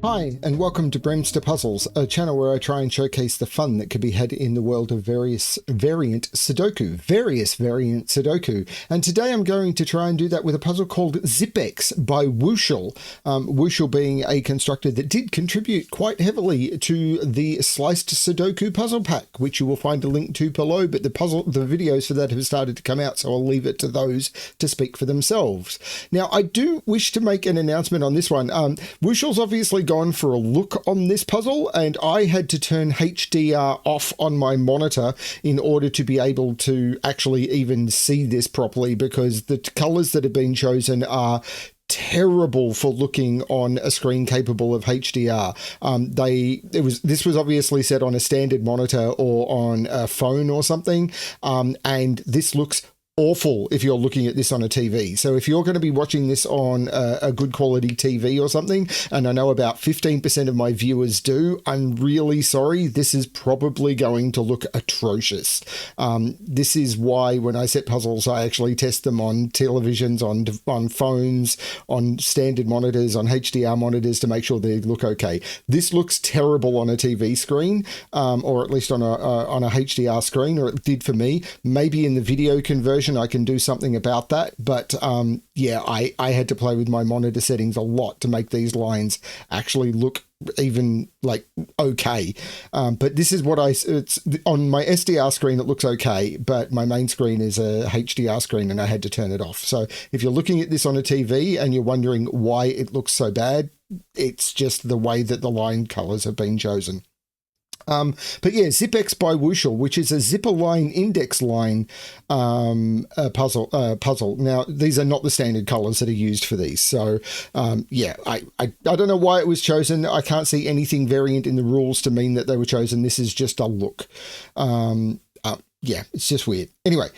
Hi, and welcome to BremSter Puzzles, a channel where I try and showcase the fun that could be had in the world of various variant Sudoku. And today I'm going to try and do that with a puzzle called Zippex by Wuschel. Wuschel being a constructor that did contribute quite heavily to the Sliced Sudoku puzzle pack, which you will find a link to below, but the videos for that have started to come out, so I'll leave it to those to speak for themselves. Now, I do wish to make an announcement on this one. Wuschel's obviously gone for a look on this puzzle, and I had to turn HDR off on my monitor in order to be able to actually even see this properly, because the colors that have been chosen are terrible for looking on a screen capable of HDR. This was obviously set on a standard monitor or on a phone or something, and this looks awful if you're looking at this on a TV. So if you're going to be watching this on a good quality TV or something, and I know about 15% of my viewers do, I'm really sorry. This is probably going to look atrocious. This is why when I set puzzles, I actually test them on televisions, on phones, on standard monitors, on HDR monitors to make sure they look okay. This looks terrible on a TV screen, or at least on a HDR screen, or it did for me. Maybe in the video conversion I can do something about that, but yeah, I had to play with my monitor settings a lot to make these lines actually look even like okay. But this is what it's on my SDR screen. It looks okay, but my main screen is a HDR screen and I had to turn it off. So if you're looking at this on a TV and you're wondering why it looks so bad, it's just the way that the line colors have been chosen. But yeah, Zippex by Wuschel, which is a zipper line index line puzzle. Now, these are not the standard colors that are used for these. So yeah, I don't know why it was chosen. I can't see anything variant in the rules to mean that they were chosen. This is just a look. Yeah, it's just weird. Anyway,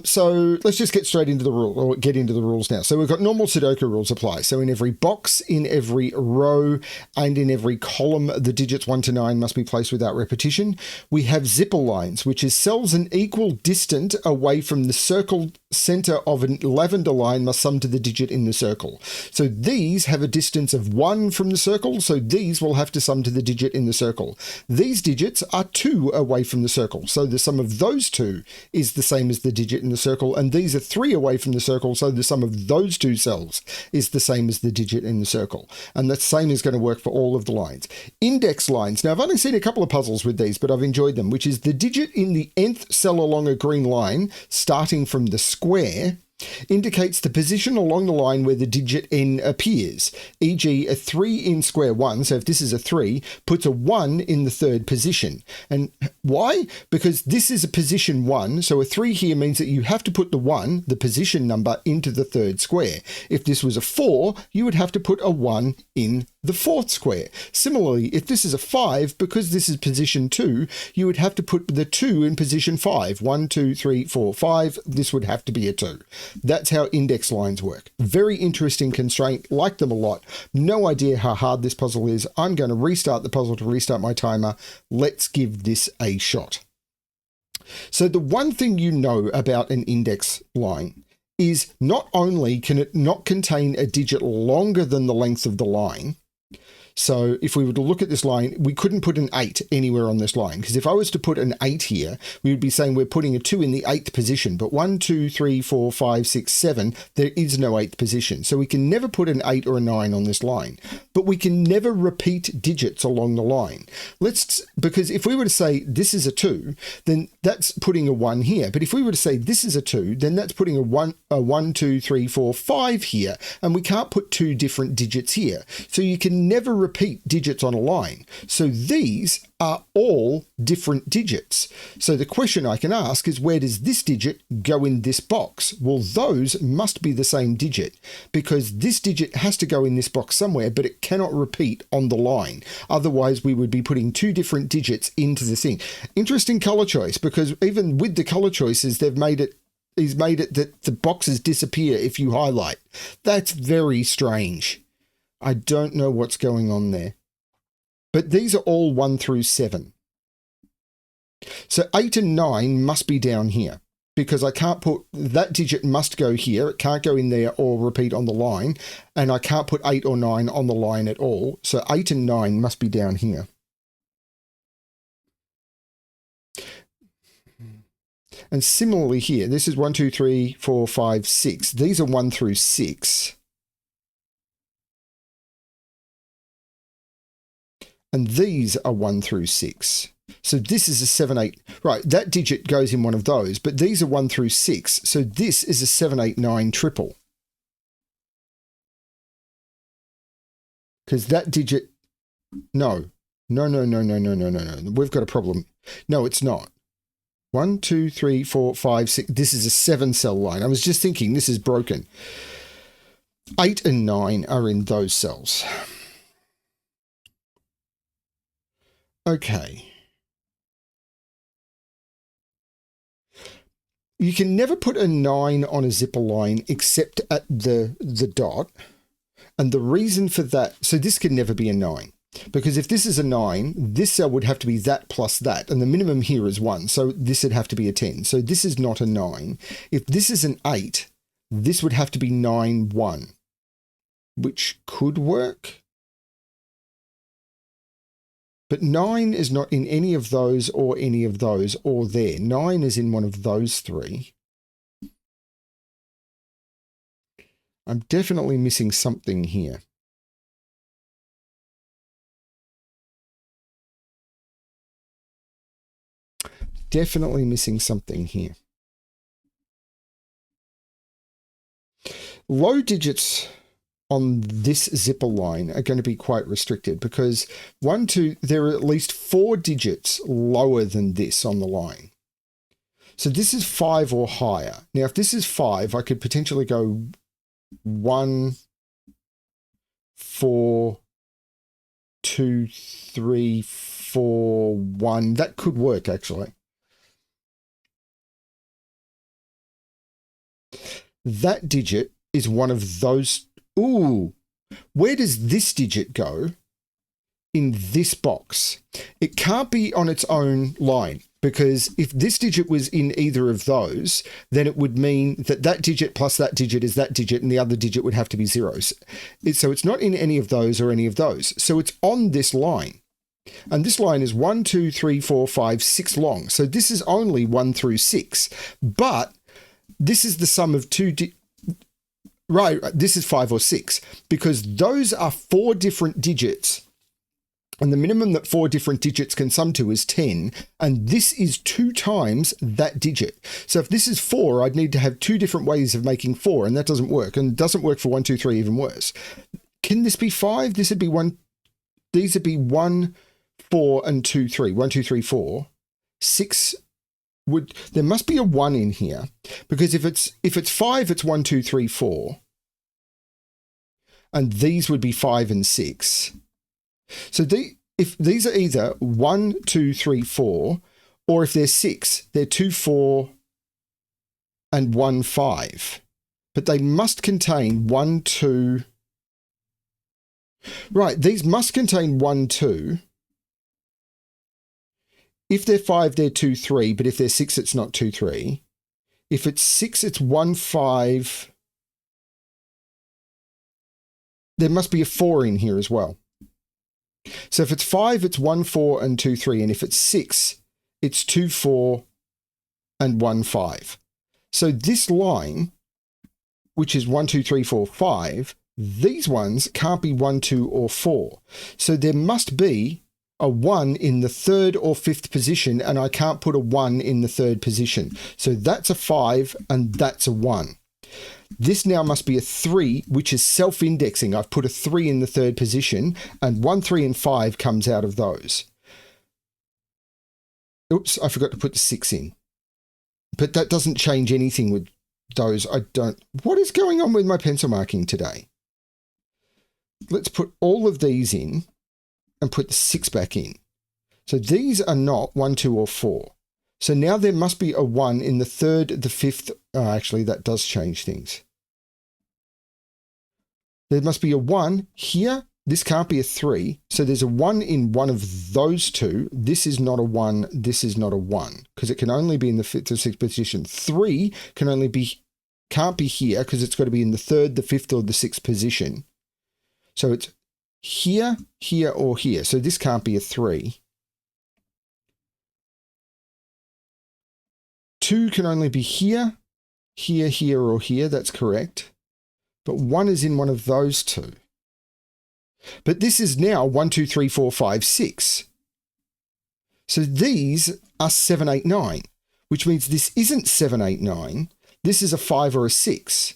so let's just get straight into the rule, or get into the rules now. So we've got normal Sudoku rules apply. So in every box, in every row, and in every column, the digits 1 to 9 must be placed without repetition. We have zipper lines, which is cells an equal distance away from the circle center of a lavender line must sum to the digit in the circle. So these have a distance of 1 from the circle, so these will have to sum to the digit in the circle. These digits are 2 away from the circle, so the sum of those 2 is the same as the digit in the circle, and these are 3 away from the circle, so the sum of those 2 cells is the same as the digit in the circle. And the same is going to work for all of the lines. Index lines. Now, I've only seen a couple of puzzles with these, but I've enjoyed them, which is the digit in the nth cell along a green line, starting from the square, indicates the position along the line where the digit n appears, e.g. a 3 in square 1, so if this is a 3, puts a 1 in the third position. And why? Because this is a position 1, so a 3 here means that you have to put the 1, the position number, into the third square. If this was a 4, you would have to put a 1 in the fourth square. Similarly, if this is a 5, because this is position 2, you would have to put the 2 in position 5. 1, 2, 3, 4, 5. This would have to be a 2. That's how index lines work. Very interesting constraint. Like them a lot. No idea how hard this puzzle is. I'm going to restart the puzzle to restart my timer. Let's give this a shot. So the one thing you know about an index line is not only can it not contain a digit longer than the length of the line. So if we were to look at this line, we couldn't put an 8 anywhere on this line, because if I was to put an 8 here, we would be saying we're putting a 2 in the 8th position, but 1, 2, 3, 4, 5, 6, 7, there is no 8th position. So we can never put an 8 or a 9 on this line, but we can never repeat digits along the line. Because if we were to say this is a 2, then that's putting a 1 here. But if we were to say this is a 2, then that's putting a 1, 2, 3, 4, 5 here, and we can't put 2 different digits here. So you can never repeat digits on a line. So these are all different digits. So the question I can ask is, where does this digit go in this box? Well, those must be the same digit, because this digit has to go in this box somewhere, but it cannot repeat on the line. Otherwise, we would be putting 2 different digits into the thing. Interesting color choice, because even with the color choices, he's made it that the boxes disappear if you highlight. That's very strange. I don't know what's going on there. But these are all 1 through 7. So 8 and 9 must be down here. because I can't put, that digit must go here. It can't go in there or repeat on the line. And I can't put 8 or 9 on the line at all. So 8 and 9 must be down here. And similarly here, this is 1, 2, 3, 4, 5, 6. These are 1 through 6. And these are 1 through 6. So this is a 7, 8. Right, that digit goes in one of those, but these are 1 through 6. So this is a 7, 8, 9 triple. Because that digit, no. We've got a problem. No, it's not. 1, 2, 3, 4, 5, 6. This is a 7-cell line. I was just thinking this is broken. 8 and 9 are in those cells. Okay. You can never put a 9 on a zipper line except at the dot. And the reason for that, so this can never be a 9. Because if this is a 9, this cell would have to be that plus that. And the minimum here is 1. So this would have to be a 10. So this is not a 9. If this is an 8, this would have to be 9, 1. Which could work. But 9 is not in any of those or any of those or there. 9 is in one of those 3. I'm definitely missing something here. Definitely missing something here. Low digits on this zipper line are going to be quite restricted because there are at least 4 digits lower than this on the line. So this is 5 or higher. Now, if this is 5, I could potentially go 1, 4, 2, 3, 4, 1. That could work, actually. That digit is one of those. Ooh, where does this digit go in this box? It can't be on its own line because if this digit was in either of those, then it would mean that that digit plus that digit is that digit and the other digit would have to be zeros. So it's not in any of those or any of those. So it's on this line. And this line is 1, 2, 3, 4, 5, 6 long. So this is only 1 through 6. But this is the sum of right, this is 5 or 6 because those are 4 different digits. And the minimum that 4 different digits can sum to is 10. And this is 2 times that digit. So if this is 4, I'd need to have 2 different ways of making 4. And that doesn't work. And it doesn't work for 1, 2, 3, even worse. Can this be 5? This would be 1. These would be 1, 4, and 2, 3. 1, 2, 3, 4. 6 there must be a 1 in here because if it's 5, it's 1, 2, 3, 4. And these would be 5 and 6. So if these are either 1, 2, 3, 4, or if they're 6, they're 2, 4, and 1, 5. But they must contain 1, 2. Right, these must contain 1, 2. If they're 5, they're 2, 3, but if they're 6, it's not 2, 3. If it's 6, it's 1, 5. There must be a 4 in here as well. So if it's 5, it's 1, 4, and 2, 3. And if it's 6, it's 2, 4, and 1, 5. So this line, which is 1, 2, 3, 4, 5, these ones can't be 1, 2, or 4. So there must be a 1 in the 3rd or 5th position, and I can't put a 1 in the 3rd position. So that's a 5, and that's a 1. This now must be a 3, which is self-indexing. I've put a 3 in the 3rd position, and 1, 3, and 5 comes out of those. Oops, I forgot to put the 6 in. But that doesn't change anything with those. What is going on with my pencil marking today? Let's put all of these in and put the 6 back in. So these are not 1, 2, or 4. So now there must be a 1 in the 3rd, the 5th. Oh, actually, that does change things. There must be a 1 here This can't be a 3. So there's a 1 in one of those two. This is not a 1. This is not a 1 because it can only be in the 5th or 6th position. 3 can't be here because it's got to be in the 3rd, the 5th, or the 6th position. So it's here, here, or here. So this can't be a 3. 2 can only be here, here, here, or here. That's correct. But 1 is in one of those two. But this is now 1, 2, 3, 4, 5, 6. So these are 7, 8, 9, which means this isn't 7, 8, 9. This is a 5 or a 6.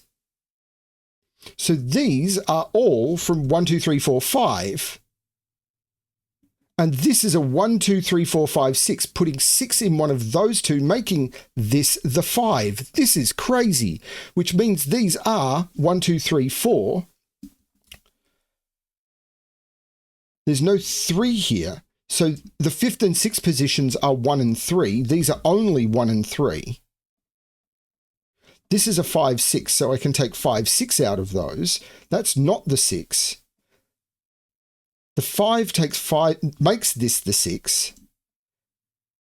So these are all from 1, 2, 3, 4, 5. And this is a 1, 2, 3, 4, 5, 6, putting 6 in one of those two, making this the 5. This is crazy, which means these are 1, 2, 3, 4. There's no 3 here. So the 5th and 6th positions are 1 and 3. These are only 1 and 3. This is a 5, 6, so I can take 5, 6 out of those. That's not the 6. The 5 takes 5, makes this the 6.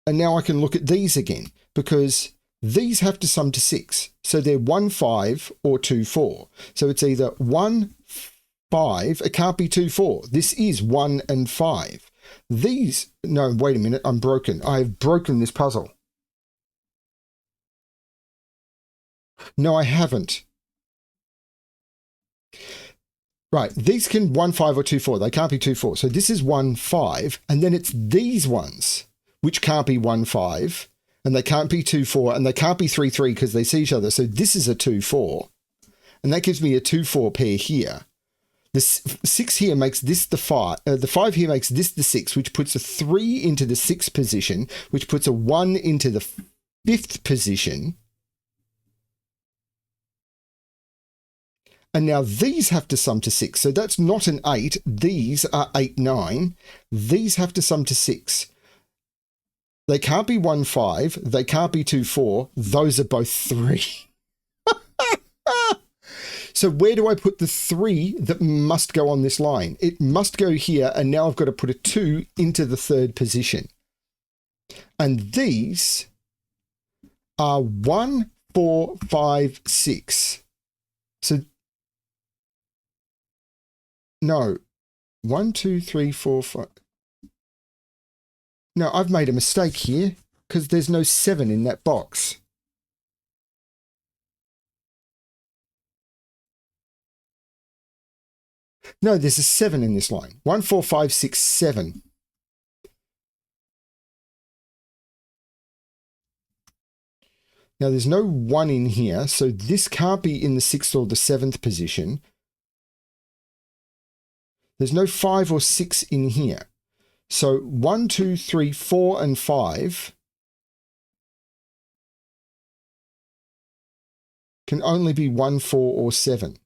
And now I can look at these again because these have to sum to 6. So they're 1, 5 or 2, 4. So it's either 1, 5. It can't be 2, 4. This is 1 and 5. These, no, wait a minute. I'm broken. I have broken this puzzle. No, I haven't. Right, these can 1, 5 or 2, 4. They can't be 2, 4. So this is 1, 5, and then it's these ones, which can't be 1, 5, and they can't be 2, 4, and they can't be 3, 3 because they see each other. So this is a 2, 4, and that gives me a 2, 4 pair here. The 6 here makes this the 5. The 5 here makes this the 6, which puts a 3 into the 6th position, which puts a 1 into the 5th position. And now these have to sum to 6. So that's not an 8. These are 8, 9. These have to sum to 6. They can't be 1, 5. They can't be 2, 4. Those are both 3. So where do I put the 3 that must go on this line? It must go here, and now I've got to put a 2 into the 3rd position. And these are 1, 4, 5, 6. So no, 1, 2, 3, 4, 5. No, I've made a mistake here because there's no 7 in that box. No, there's a 7 in this line. 1, 4, 5, 6, 7. Now there's no 1 in here, so this can't be in the 6th or the 7th position. There's no 5 or 6 in here. So 1, 2, 3, 4, and 5 can only be 1, 4, or 7.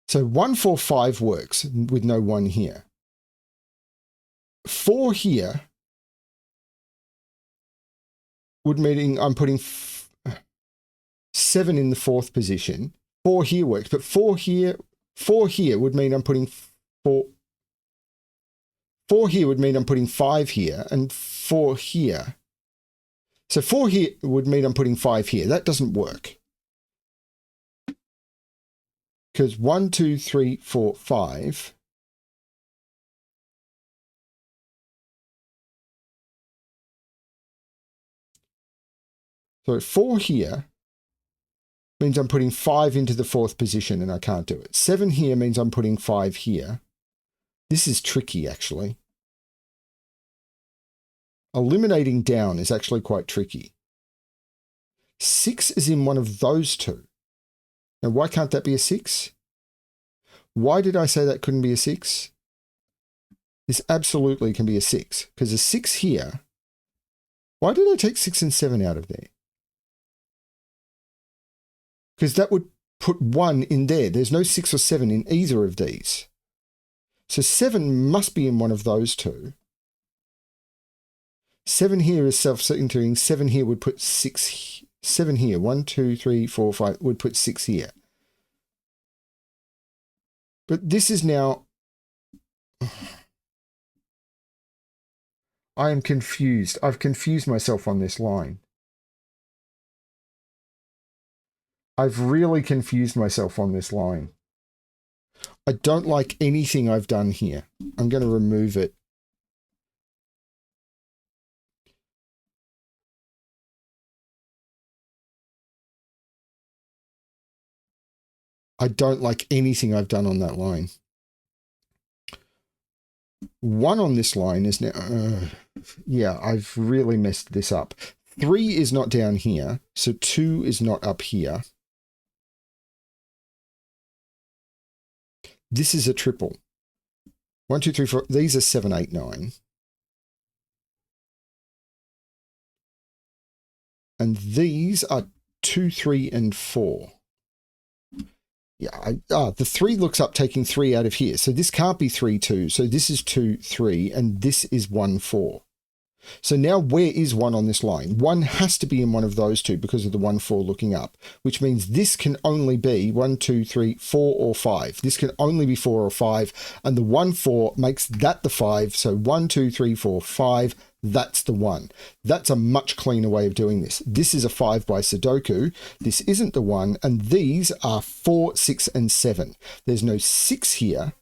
So 1, 4, 5 works with no 1 here. 4 here would mean I'm putting 7 in the 4th position. 4 here works, but 4 here would mean I'm putting 4. 4 here would mean I'm putting 5 here, and 4 here. So 4 here would mean I'm putting 5 here. That doesn't work. Because 1, 2, 3, 4, 5. So 4 here means I'm putting 5 into the 4th position, and I can't do it. 7 here means I'm putting 5 here. This is tricky, actually. Eliminating down is actually quite tricky. 6 is in one of those two. Now, why can't that be a 6? Why did I say that couldn't be a 6? This absolutely can be a 6, because a 6 here. Why did I take 6 and 7 out of there? Because that would put 1 in there. There's no 6 or 7 in either of these. So 7 must be in one of those two. 7 here is self-centering. 7 here would put 6. 7 here. 1, 2, 3, 4, 5 would put 6 here. But this is now... I am confused. I've confused myself on this line. I've really confused myself on this line. I don't like anything I've done here. I'm going to remove it. I don't like anything I've done on that line. 1 on this line is now... yeah, I've really messed this up. 3 is not down here, so 2 is not up here. This is a triple. 1, 2, 3, 4. These are 7, 8, 9. And these are 2, 3, and 4. Yeah, the 3 looks up taking 3 out of here. So this can't be 3, 2. So this is 2, 3, and this is 1, 4. So now where is 1 on this line? 1 has to be in one of those two because of the 1, 4 looking up, which means this can only be 1, 2, 3, 4, or 5. This can only be 4 or 5, and the 1, 4 makes that the 5. So 1, 2, 3, 4, 5. That's the 1. That's a much cleaner way of doing this. This is a 5 by Sudoku. This isn't the 1, and these are 4, 6, and 7. There's no 6 here.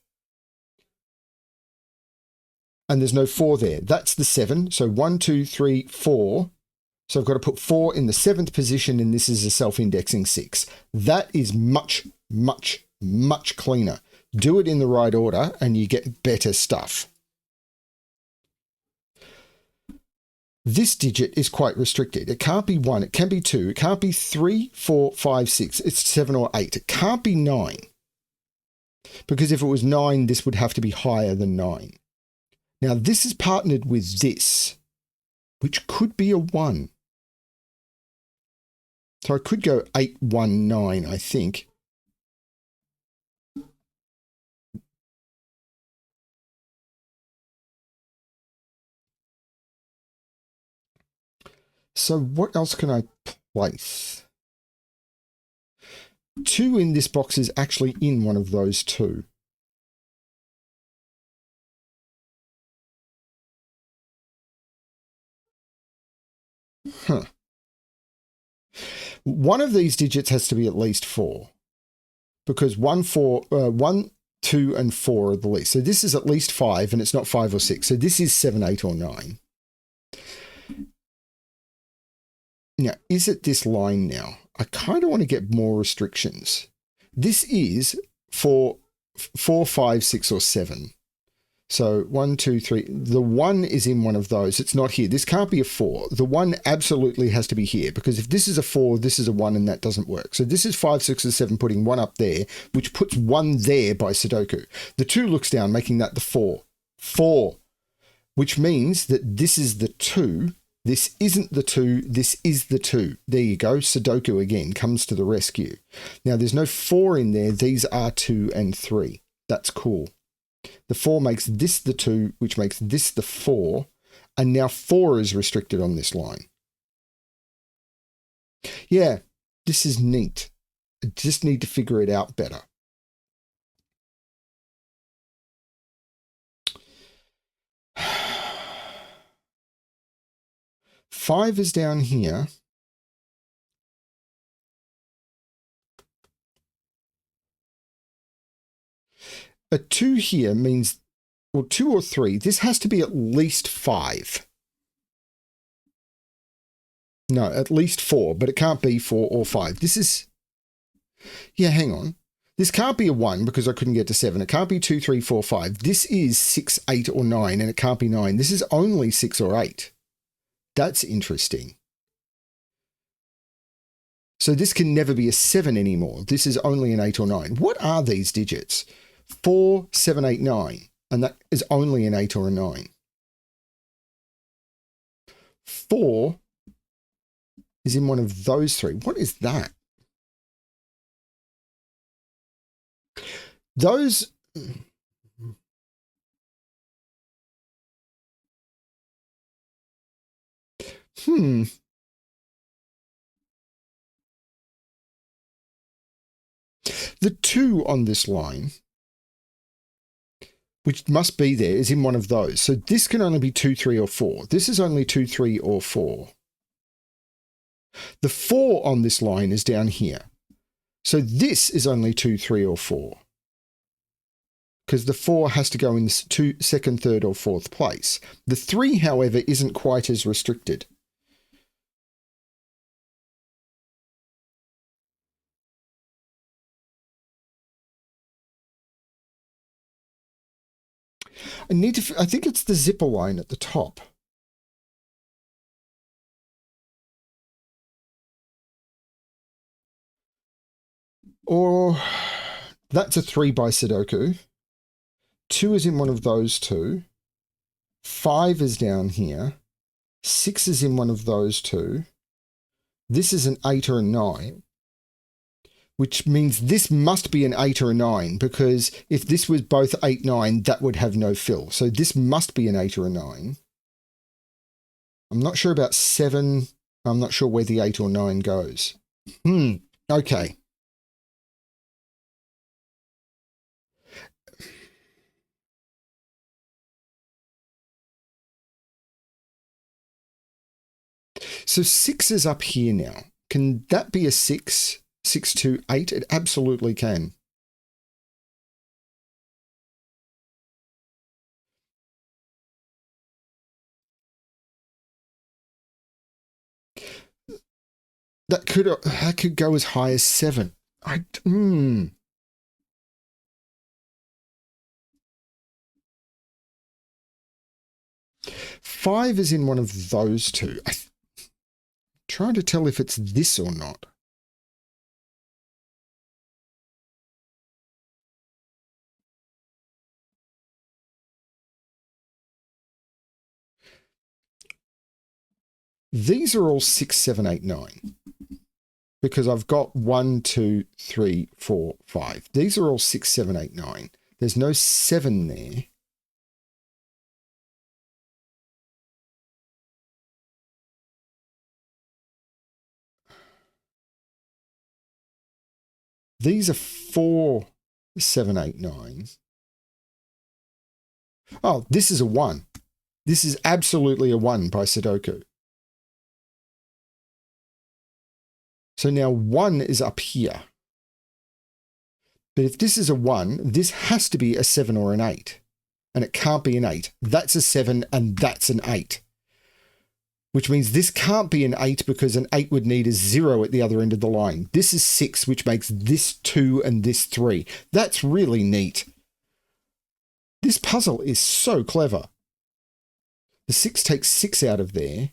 And there's no 4 there. That's the 7. So 1, 2, 3, 4. So I've got to put 4 in the 7th position, and this is a self-indexing 6. That is much, much, much cleaner. Do it in the right order, and you get better stuff. This digit is quite restricted. It can't be 1. It can be 2. It can't be 3, 4, 5, 6. It's 7 or 8. It can't be 9. Because if it was 9, this would have to be higher than 9. Now, this is partnered with this, which could be a 1. So I could go 8, 1, 9, I think. So what else can I place? 2 in this box is actually in one of those 2. Huh. One of these digits has to be at least 4. Because 1, 2, and 4 are the least. So this is at least 5, and it's not 5 or 6. So this is 7, 8, or 9. Now, is it this line now? I kind of want to get more restrictions. This is for 4, 5, 6, or 7. So 1, 2, 3. The 1 is in one of those. It's not here. This can't be a 4. The 1 absolutely has to be here, because if this is a 4, this is a 1, and that doesn't work. So this is 5, 6, or 7, putting 1 up there, which puts 1 there by Sudoku. The 2 looks down, making that the 4. 4, which means that this is the 2. This isn't the 2, this is the 2. There you go, Sudoku again comes to the rescue. Now there's no 4 in there, these are 2 and 3. That's cool. The 4 makes this the 2, which makes this the 4, and now 4 is restricted on this line. Yeah, this is neat. I just need to figure it out better. Five is down here. A 2 here means, well, 2 or 3. This has to be at least 5. No, at least 4, but it can't be 4 or 5. This is, yeah, hang on. This can't be a 1 because I couldn't get to 7. It can't be 2, 3, 4, 5. This is 6, 8, or 9, and it can't be 9. This is only 6 or 8. That's interesting. So this can never be a 7 anymore. This is only an 8 or 9. What are these digits? 4, 7, 8, 9. And that is only an 8 or a 9. 4 is in one of those 3. What is that? Those... The 2 on this line which must be there, is in one of those. So this can only be 2, 3, or 4. This is only 2, 3, or 4. The 4 on this line is down here. So this is only 2, 3, or 4. Because the 4 has to go in the second, third, or fourth place. The 3, however, isn't quite as restricted. I think it's the zipper line at the top. Or that's a 3 by Sudoku. 2 is in one of those two. 5 is down here. 6 is in one of those two. This is an 8 or a 9. Which means this must be an 8 or a 9, because if this was both 8, 9, that would have no fill. So this must be an 8 or a 9. I'm not sure about 7. I'm not sure where the 8 or 9 goes. Okay. So 6 is up here now. Can that be a 6? 6, 2, 8? It absolutely can. That could go as high as 7. 5 is in one of those two. I'm trying to tell if it's this or not. These are all 6, 7, 8, 9. Because I've got 1, 2, 3, 4, 5. These are all 6, 7, 8, 9. There's no 7 there. These are 4, 7, 8, 9. Oh, this is a 1. This is absolutely a 1 by Sudoku. So now 1 is up here. But if this is a 1, this has to be a 7 or an 8. And it can't be an 8. That's a 7 and that's an 8. Which means this can't be an 8 because an 8 would need a 0 at the other end of the line. This is 6, which makes this 2 and this 3. That's really neat. This puzzle is so clever. The 6 takes 6 out of there.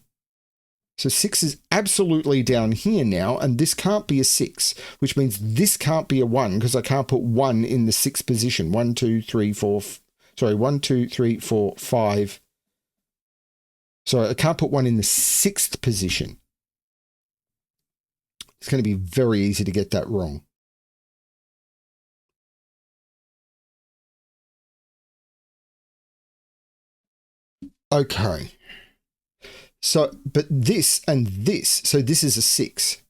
So 6 is absolutely down here now, and this can't be a 6, which means this can't be a 1 because I can't put 1 in the 6th position. 1, 2, 3, 4, sorry, 1, 2, 3, 4, 5. So I can't put 1 in the 6th position. It's going to be very easy to get that wrong. Okay. So, but this and this, so this is a 6.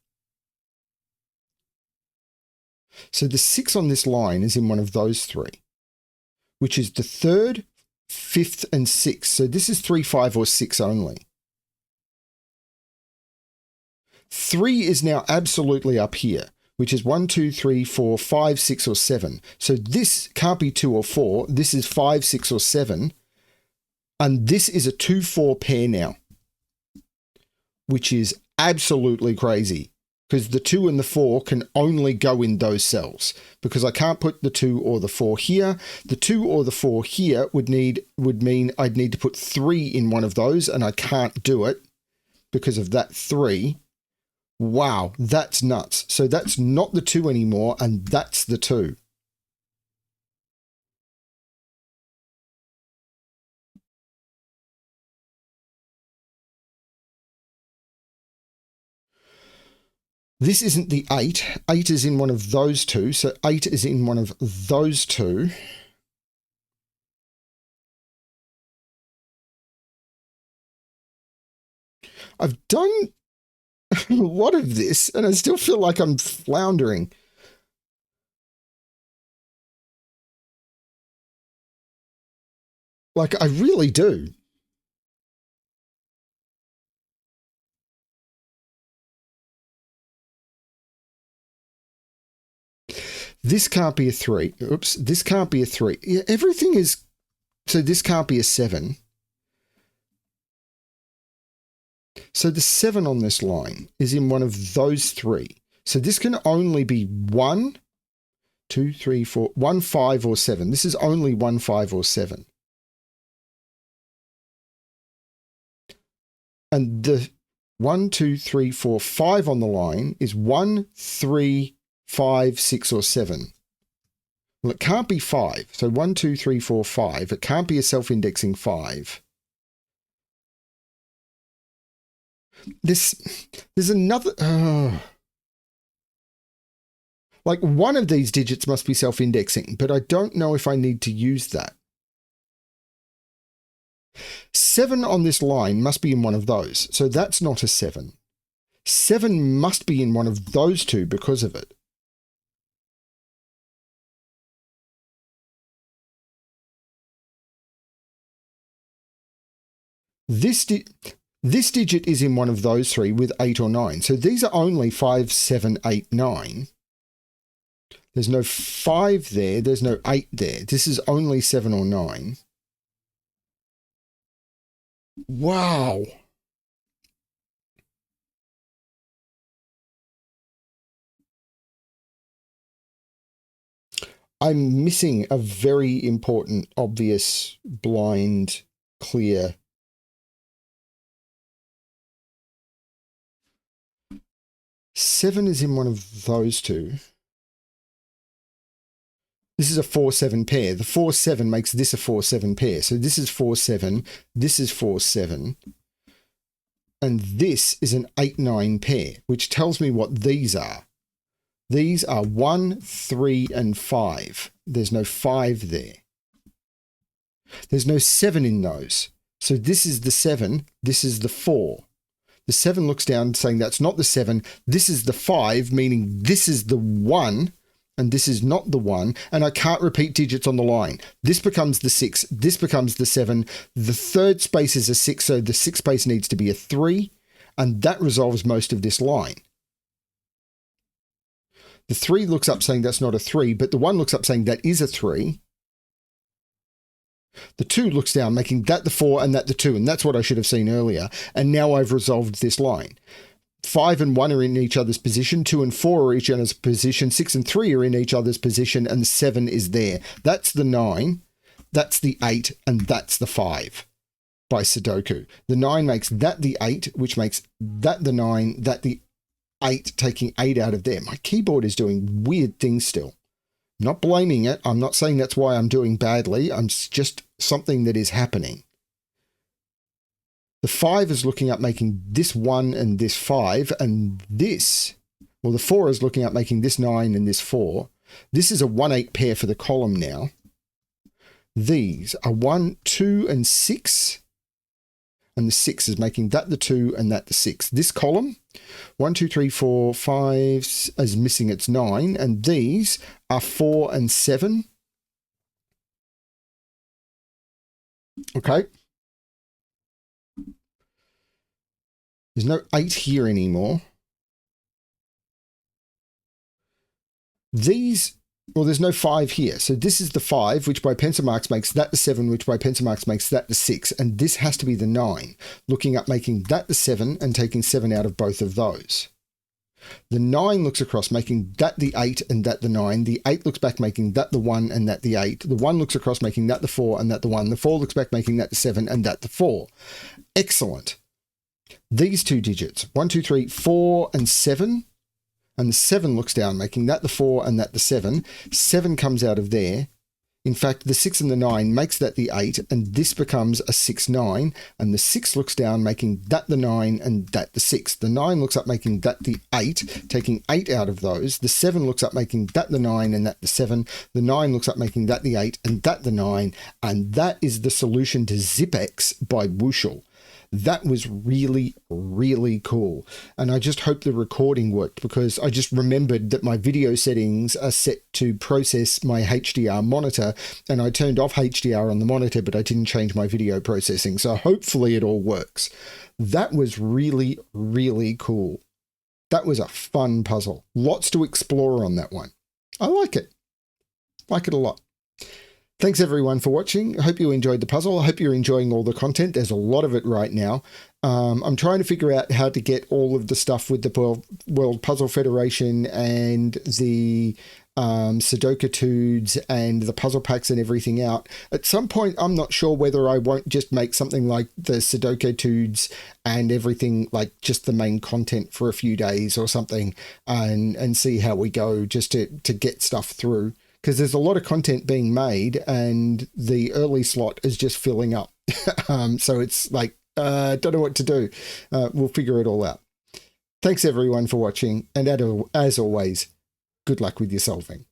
So the 6 on this line is in one of those 3, which is the 3rd, 5th, and 6th. So this is 3, 5, or 6 only. 3 is now absolutely up here, which is 1, 2, 3, 4, 5, 6, or 7. So this can't be 2 or 4. This is 5, 6, or 7. And this is a 2, 4 pair now, which is absolutely crazy because the 2 and the 4 can only go in those cells because I can't put the 2 or the 4 here. The 2 or the 4 here would mean I'd need to put 3 in one of those, and I can't do it because of that 3. Wow, that's nuts. So that's not the 2 anymore, and that's the 2. This isn't the 8. 8 is in one of those 2. So 8 is in one of those 2. I've done a lot of this, and I still feel like I'm floundering. Like, I really do. This can't be a 3. Oops, this can't be a 3. Yeah, everything is... So this can't be a 7. So the 7 on this line is in one of those 3. So this can only be 1, 2, 3, 4, 1, 5, or 7. This is only 1, 5, or 7. And the 1, 2, 3, 4, 5 on the line is 1, 3, 5, 6, or 7. Well, it can't be 5. So 1, 2, 3, 4, 5. It can't be a self-indexing 5. There's another... like, one of these digits must be self-indexing, but I don't know if I need to use that. 7 on this line must be in one of those, so that's not a 7. 7 must be in one of those two because of it. This digit is in one of those 3 with 8 or 9. So these are only 5, 7, 8, 9. There's no 5 there. There's no 8 there. This is only 7 or 9. Wow. I'm missing a very important, obvious, blind, clear. Seven is in one of those two. This is a 4-7 pair. The 4-7 makes this a 4-7 pair. So this is 4-7. This is 4-7. And this is an 8-9 pair, which tells me what these are. These are 1, 3, and 5. There's no 5 there. There's no 7 in those. So this is the 7. This is the 4. The 7 looks down saying that's not the 7. This is the 5, meaning this is the 1. And this is not the 1, and I can't repeat digits on the line. This becomes the 6, this becomes the 7. The third space is a 6, so the 6th space needs to be a 3, and that resolves most of this line. The 3 looks up saying that's not a 3, but the 1 looks up saying that is a 3. The 2 looks down, making that the 4 and that the 2, and that's what I should have seen earlier, and now I've resolved this line. 5 and 1 are in each other's position, 2 and 4 are each other's position, 6 and 3 are in each other's position, and the 7 is there. That's the 9, that's the 8, and that's the 5 by Sudoku. The 9 makes that the 8, which makes that the 9, that the 8, taking 8 out of there. My keyboard is doing weird things still. I'm not blaming it. I'm not saying that's why I'm doing badly. I'm just something that is happening. The 5 is looking up making this 1 and this 5, and this, well, the 4 is looking up making this 9 and this 4. This is a 1-8 pair for the column now. These are 1, 2, and 6, and the 6 is making that the 2 and that the 6. This column, 1, 2, 3, 4, 5 is missing its 9, and these are 4 and 7. Okay. There's no 8 here anymore. These, well, there's no 5 here. So this is the 5, which by pencil marks makes that the 7, which by pencil marks makes that the 6. And this has to be the 9, looking up making that the 7 and taking 7 out of both of those. The 9 looks across, making that the 8 and that the 9. The 8 looks back, making that the 1 and that the 8. The 1 looks across, making that the 4 and that the 1. The 4 looks back, making that the 7 and that the 4. Excellent. These two digits, 1, 2, 3, 4, and 7, and the 7 looks down, making that the 4 and that the 7. 7 comes out of there. In fact, the 6 and the 9 makes that the 8, and this becomes a 6, 9, and the 6 looks down, making that the 9 and that the 6. The 9 looks up, making that the 8, taking 8 out of those. The 7 looks up, making that the 9 and that the 7. The 9 looks up, making that the 8 and that the 9, and that is the solution to Zippex by Wuschel. That was really, really cool. And I just hope the recording worked, because I just remembered that my video settings are set to process my HDR monitor, and I turned off HDR on the monitor, but I didn't change my video processing. So hopefully it all works. That was really, really cool. That was a fun puzzle. Lots to explore on that one. I like it. Like it a lot. Thanks everyone for watching. I hope you enjoyed the puzzle. I hope you're enjoying all the content. There's a lot of it right now. I'm trying to figure out how to get all of the stuff with the World Puzzle Federation and the Sudoku tudes and the puzzle packs and everything out. At some point, I'm not sure whether I won't just make something like the Sudoku tudes and everything, like just the main content for a few days or something, and see how we go, just to get stuff through. Because there's a lot of content being made and the early slot is just filling up. So it's like, don't know what to do. We'll figure it all out. Thanks everyone for watching. And as always, good luck with your solving.